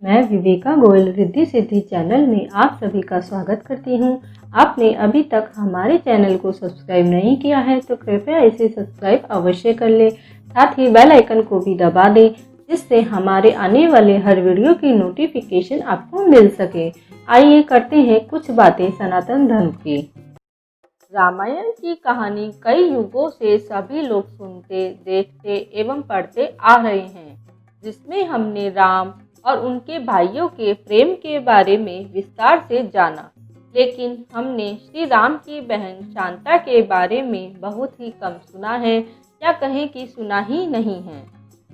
मैं विवेका गोयल रिद्धि सिद्धि चैनल में आप सभी का स्वागत करती हूं। आपने अभी तक हमारे चैनल को सब्सक्राइब नहीं किया है तो कृपया इसे सब्सक्राइब अवश्य कर ले, साथ ही बेल आइकन को भी दबा दें जिससे हमारे आने वाले हर वीडियो की नोटिफिकेशन आपको मिल सके। आइए करते हैं कुछ बातें सनातन धर्म की। रामायण की कहानी कई युगों से सभी लोग सुनते, देखते एवं पढ़ते आ रहे हैं, जिसमें हमने राम और उनके भाइयों के प्रेम के बारे में विस्तार से जाना, लेकिन हमने श्री राम की बहन शांता के बारे में बहुत ही कम सुना है, या कहें कि सुना ही नहीं है।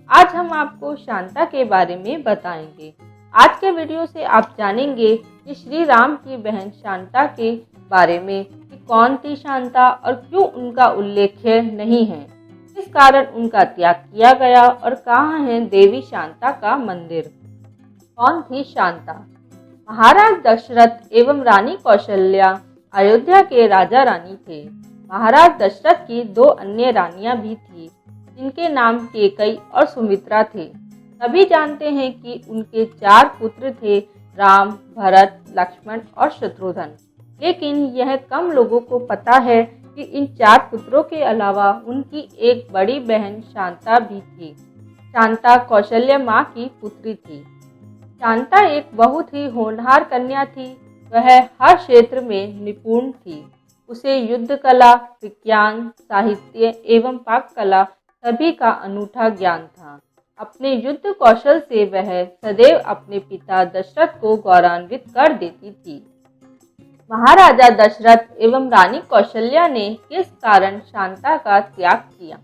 आज हम आपको शांता के बारे में बताएंगे। आज के वीडियो से आप जानेंगे कि श्री राम की बहन शांता के बारे में कि कौन थी शांता और क्यों उनका उल्लेख नहीं है, किस कारण उनका त्याग किया गया और कहाँ है देवी शांता का मंदिर। कौन थी शांता? महाराज दशरथ एवं रानी कौशल्या अयोध्या के राजा रानी थे। महाराज दशरथ की दो अन्य रानियां भी थीं, जिनके नाम केकई और सुमित्रा थे। सभी जानते हैं कि उनके 4 पुत्र थे, राम, भरत, लक्ष्मण और शत्रुघ्न। लेकिन यह कम लोगों को पता है कि इन 4 पुत्रों के अलावा उनकी एक बड़ी बहन शांता भी थी। शांता कौशल्या माँ की पुत्री थी। शांता एक बहुत ही होनहार कन्या थी। वह हर क्षेत्र में निपुण थी। उसे युद्ध कला, विज्ञान, साहित्य एवं पाक कला सभी का अनूठा ज्ञान था। अपने युद्ध कौशल से वह सदैव अपने पिता दशरथ को गौरवान्वित कर देती थी। महाराजा दशरथ एवं रानी कौशल्या ने किस कारण शांता का त्याग किया?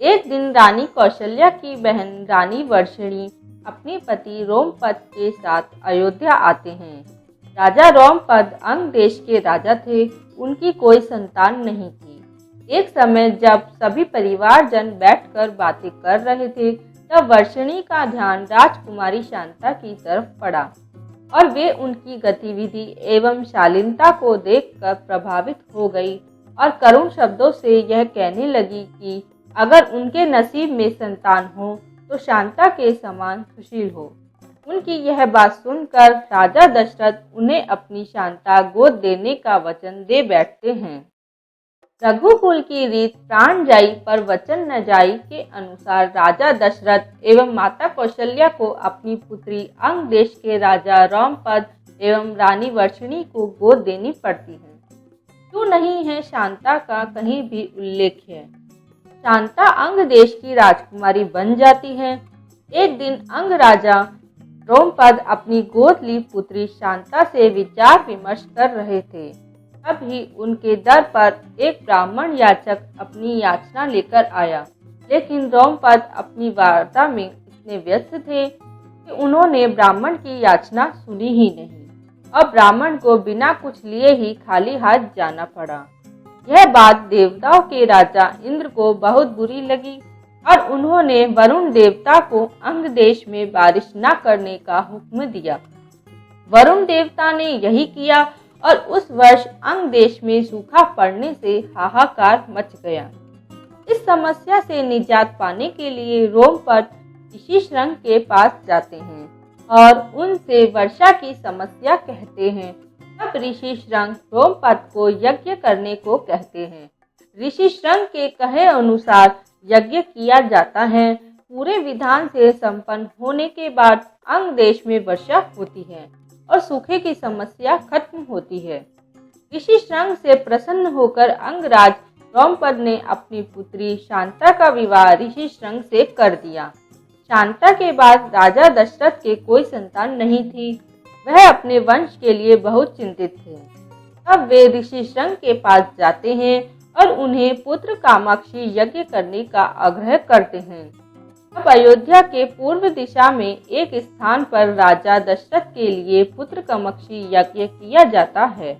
एक दिन रानी कौशल्या की बहन रानी वर्षिणी अपने पति रोमपद के साथ अयोध्या आते हैं। राजा रोमपद अंग देश के राजा थे। उनकी कोई संतान नहीं थी। एक समय जब सभी परिवारजन बैठकर बातें कर रहे थे, तब वर्षिणी का ध्यान राजकुमारी शांता की तरफ पड़ा और वे उनकी गतिविधि एवं शालीनता को देखकर प्रभावित हो गई और करुण शब्दों से यह कहने लगी कि अगर उनके नसीब में संतान हो तो शांता के समान सुशील हो। उनकी यह बात सुनकर राजा दशरथ उन्हें अपनी शांता गोद देने का वचन दे बैठते हैं। रघुकुल की रीत प्राण जाई पर वचन न जाई के अनुसार राजा दशरथ एवं माता कौशल्या को अपनी पुत्री अंग देश के राजा रोमपद एवं रानी वर्षिणी को गोद देनी पड़ती है। क्यों नहीं है शांता का कहीं भी उल्लेख है। शांता अंग देश की राजकुमारी बन जाती है। एक दिन अंग राजा रोमपद अपनी गोद ली पुत्री शांता से विचार विमर्श कर रहे थे। तभी उनके दर पर एक ब्राह्मण याचक अपनी याचना लेकर आया, लेकिन रोमपद अपनी वार्ता में इतने व्यस्त थे कि उन्होंने ब्राह्मण की याचना सुनी ही नहीं और ब्राह्मण को बिना कुछ लिए ही खाली हाथ जाना पड़ा। यह बात देवताओं के राजा इंद्र को बहुत बुरी लगी और उन्होंने वरुण देवता को अंग देश में बारिश न करने का हुक्म दिया। वरुण देवता ने यही किया और उस वर्ष अंग देश में सूखा पड़ने से हाहाकार मच गया। इस समस्या से निजात पाने के लिए रोमपद ऋषि श्रंग के पास जाते हैं और उनसे वर्षा की समस्या कहते हैं। तब ऋषि श्रंग रोमपद को यज्ञ करने को कहते हैं। ऋषि श्रंग के कहे अनुसार यज्ञ किया जाता है। पूरे विधान से संपन्न होने के बाद अंग देश में वर्षा होती है और सूखे की समस्या खत्म होती है। ऋषि श्रंग से प्रसन्न होकर अंगराज रोमपद ने अपनी पुत्री शांता का विवाह ऋषि श्रंग से कर दिया। शांता के बाद राजा दशरथ के कोई संतान नहीं थी। वह अपने वंश के लिए बहुत चिंतित थे। तब वे ऋषि श्रंग के पास जाते हैं और उन्हें पुत्र कामाक्षी यज्ञ करने का आग्रह करते हैं। अब अयोध्या के पूर्व दिशा में एक स्थान पर राजा दशरथ के लिए पुत्र कामाक्षी यज्ञ किया जाता है।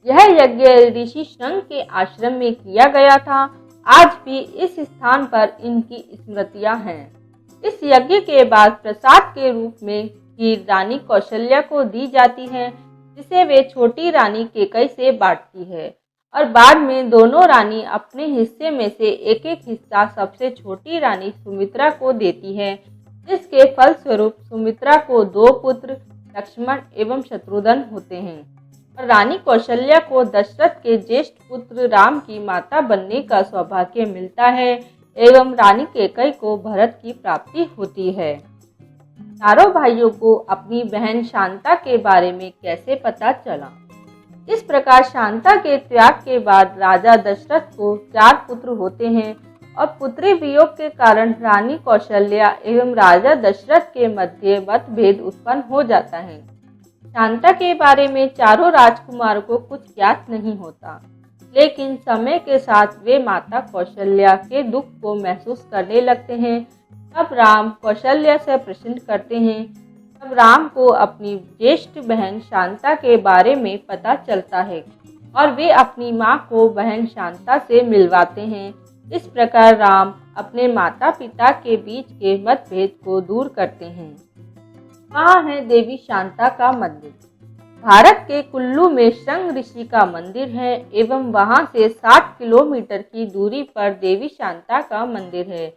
यह यज्ञ ऋषि श्रंग के आश्रम में किया गया था। आज भी इस स्थान पर इनकी स्मृतियां हैं। इस यज्ञ के बाद प्रसाद के रूप में खीर रानी कौशल्या को दी जाती है, जिसे वे छोटी रानी केकई से बांटती है और बाद में दोनों रानी अपने हिस्से में से एक एक हिस्सा सबसे छोटी रानी सुमित्रा को देती है। जिसके फलस्वरूप सुमित्रा को 2 पुत्र लक्ष्मण एवं शत्रुघ्न होते हैं और रानी कौशल्या को दशरथ के ज्येष्ठ पुत्र राम की माता बनने का सौभाग्य मिलता है एवं रानी कैकेयी को भरत की प्राप्ति होती है। चारों भाइयों को अपनी बहन शांता के बारे में कैसे पता चला? इस प्रकार शांता के त्याग के बाद राजा दशरथ को 4 पुत्र होते हैं और पुत्री वियोग के कारण रानी कौशल्या एवं राजा दशरथ के मध्य मतभेद उत्पन्न हो जाता है। शांता के बारे में चारों राजकुमारों को कुछ ज्ञात नहीं होता, लेकिन समय के साथ वे माता कौशल्या के दुख को महसूस करने लगते हैं। तब राम कौशल्या से प्रश्न करते हैं। तब राम को अपनी ज्येष्ठ बहन शांता के बारे में पता चलता है और वे अपनी मां को बहन शांता से मिलवाते हैं। इस प्रकार राम अपने माता पिता के बीच के मतभेद को दूर करते हैं। कहाँ है देवी शांता का मंदिर? भारत के कुल्लू में शृंग ऋषि का मंदिर है एवं वहां से 60 किलोमीटर की दूरी पर देवी शांता का मंदिर है।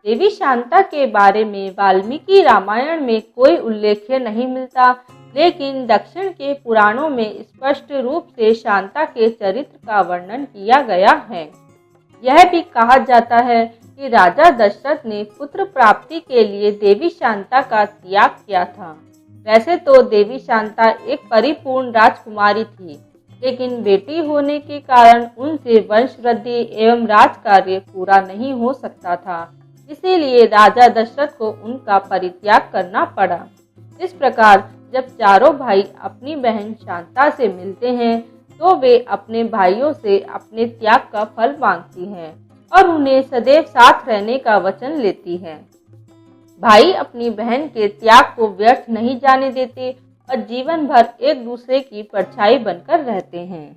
देवी शांता के बारे में वाल्मीकि रामायण में कोई उल्लेख नहीं मिलता, लेकिन दक्षिण के पुराणों में स्पष्ट रूप से शांता के चरित्र का वर्णन किया गया है। यह भी कहा जाता है कि राजा दशरथ ने पुत्र प्राप्ति के लिए देवी शांता का त्याग किया था। वैसे तो देवी शांता एक परिपूर्ण राजकुमारी थी, लेकिन बेटी होने के कारण उनसे वंश वृद्धि एवं राजकार्य पूरा नहीं हो सकता था, इसीलिए राजा दशरथ को उनका परित्याग करना पड़ा। इस प्रकार जब चारों भाई अपनी बहन शांता से मिलते हैं तो वे अपने भाइयों से अपने त्याग का फल मांगती हैं और उन्हें सदैव साथ रहने का वचन लेती हैं। भाई अपनी बहन के त्याग को व्यर्थ नहीं जाने देते और जीवन भर एक दूसरे की परछाई बनकर रहते हैं।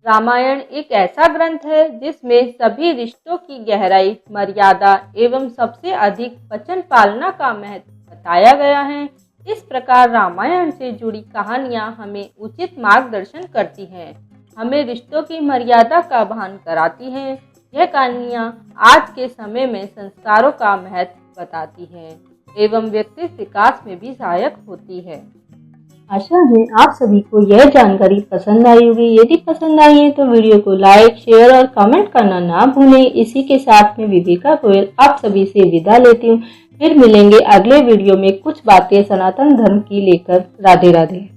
रामायण एक ऐसा ग्रंथ है जिसमें सभी रिश्तों की गहराई, मर्यादा एवं सबसे अधिक वचन पालना का महत्व बताया गया है। इस प्रकार रामायण से जुड़ी कहानियां हमें उचित मार्गदर्शन करती हैं, हमें रिश्तों की मर्यादा का भान कराती हैं। यह कहानियां आज के समय में संस्कारों का महत्व बताती हैं एवं व्यक्तित्व विकास में भी सहायक होती है। आशा है आप सभी को यह जानकारी पसंद आई होगी। यदि पसंद आई है तो वीडियो को लाइक, शेयर और कमेंट करना ना भूलें। इसी के साथ में विवेका गोयल आप सभी से विदा लेती हूँ। फिर मिलेंगे अगले वीडियो में कुछ बातें सनातन धर्म की लेकर। राधे राधे।